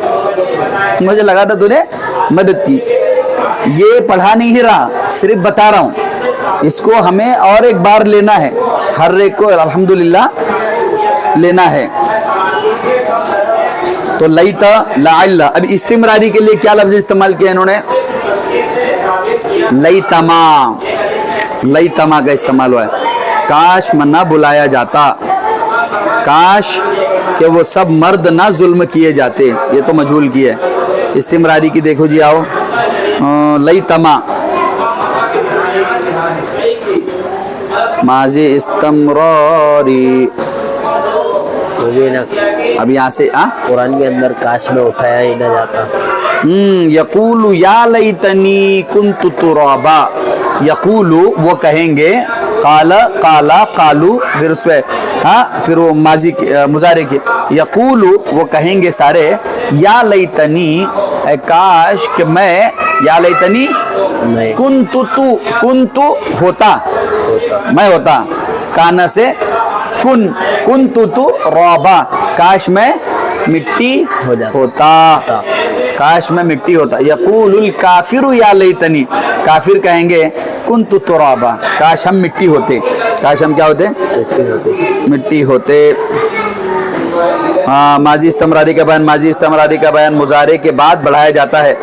मुझे लगा था तूने मदद की। ये पढ़ा नहीं रहा, सिर्फ बता रहा हूँ, इसको हमें और एक बार लेना है, हर एक को अल्हम्दुलिल्लाह लेना है। तो लईता लअल्ला, अब इस्तिमरारी के लिए क्या लफ्ज इस्तेमाल किया इन्होंने? लईतमा, लईतमा का इस्तेमाल हुआ है। काश मना बुलाया जाता, काश कि वो सब मर्द ना जुल्म किए जाते, ये तो मजहूल की है। इस्तिमरारी की देखो जी, आओ लईतमा, माजी इस्तमरारी, अब यहाँ से कुरान के अंदर काश में उठाया ही ना जाता। यकूलु या लईतनी कुन्तु तुराबा, यकूलु वो कहेंगे, काला काला कालू, फिर उसमें हाँ फिर वो माजी मुजारे के, यकूलु वो कहेंगे सारे, या लईतनी काश कि मैं, या लईतनी कुन्तु तू, कुन्तु होता, मैं होता, काना से कुन, कुन्तु तू रौबा, काश मैं मिट्टी होता, काश मैं मिट्टी होता। यकूलुल काफिरु या लईतनी, काफिर कहेंगे कुन्तु तुराबा, काश हम मिट्टी होते, काश हम क्या होते? मिट्टी होते। हाँ, माजी इस्तमरारी का बयान, माजी इस्तमरारी का बयान मुजारे के बाद बढ़ाया जाता है।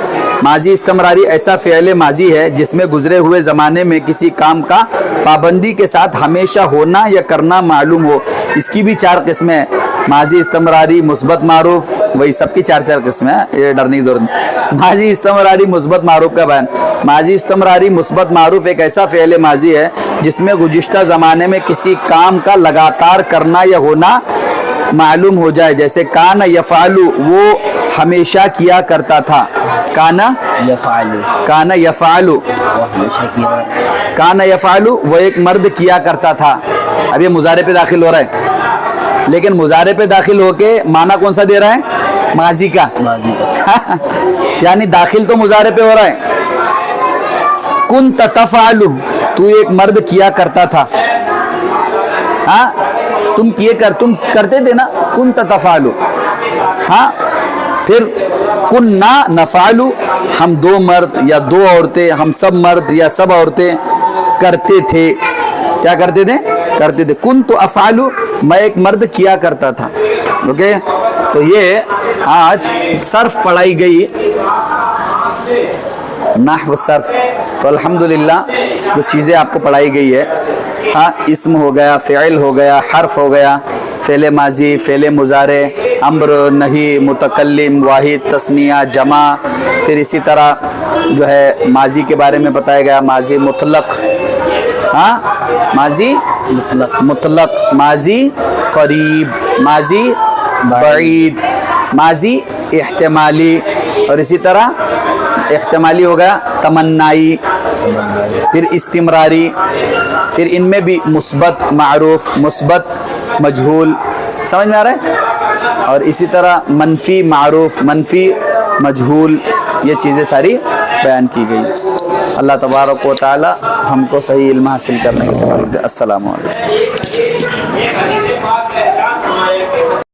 माजी इस्तमरारी ऐसा फ़िअल माजी है जिसमें गुजरे हुए ज़माने में किसी काम का पाबंदी के साथ हमेशा होना या करना मालूम हो। इसकी भी 4 किस्में हैं, माजी इस्तमरारी, मुस्बत मारूफ, वही सबकी 4 किस्में हैं, ये डरने की जरूरत नहीं। माजी इस्तमरारी मुस्बत मारूफ का बयान, माजी इस्तमरारी मुस्बत मारूफ एक ऐसा फ़िअल माजी है जिसमें गुज़िश्ता ज़माने में किसी काम का लगातार करना या होना मालूम हो जाए। जैसे काना यफ़ालू, वो हमेशा किया करता था, काना यफ़ालू, काना यफ़ालू, वो हमेशा किया, काना यफ़ालू वो एक मर्द किया करता था। अब ये मुजारे पे दाखिल हो रहा है। لیکن مضارع پہ داخل ہو کے معنی کون سا دے رہا ہے؟ ماضی کا. ماضی کا. یعنی داخل تو مضارع پہ ہو رہا ہے. کنت تفعل تو ایک مرد کیا کرتا تھا. ہاں تم کرتے تھے نا. کنت تفعل. ہاں پھر کننا نفعل ہم دو مرد یا دو عورتیں، ہم سب مرد یا سب عورتیں کرتے تھے. کیا کرتے تھے؟ کرتے تھے. کنت افعل میں ایک مرد کیا کرتا تھا. اوکے تو یہ آج صرف پڑھائی گئی، نحو صرف. تو الحمدللہ جو چیزیں آپ کو پڑھائی گئی ہے، ہاں اسم ہو گیا، فعل ہو گیا، حرف ہو گیا، فعل ماضی، فعل مضارع، امر، نہی، متکلم، واحد، تثنیہ، جمع. پھر اسی طرح جو ہے ماضی کے بارے میں بتایا گیا، ماضی مطلق، ہاں ماضی مطلق، ماضی قریب، ماضی بعید، ماضی احتمالی، اور اسی طرح احتمالی ہو گیا تمنائی، پھر استمراری. پھر ان میں بھی مثبت معروف، مثبت مجہول. سمجھ میں آ رہا ہے؟ اور اسی طرح منفی معروف، منفی مجہول. یہ چیزیں ساری بیان کی گئی. اللہ تبارک و تعالی ہم کو صحیح علم حاصل کرنے کی توفیق دے. السلام علیکم.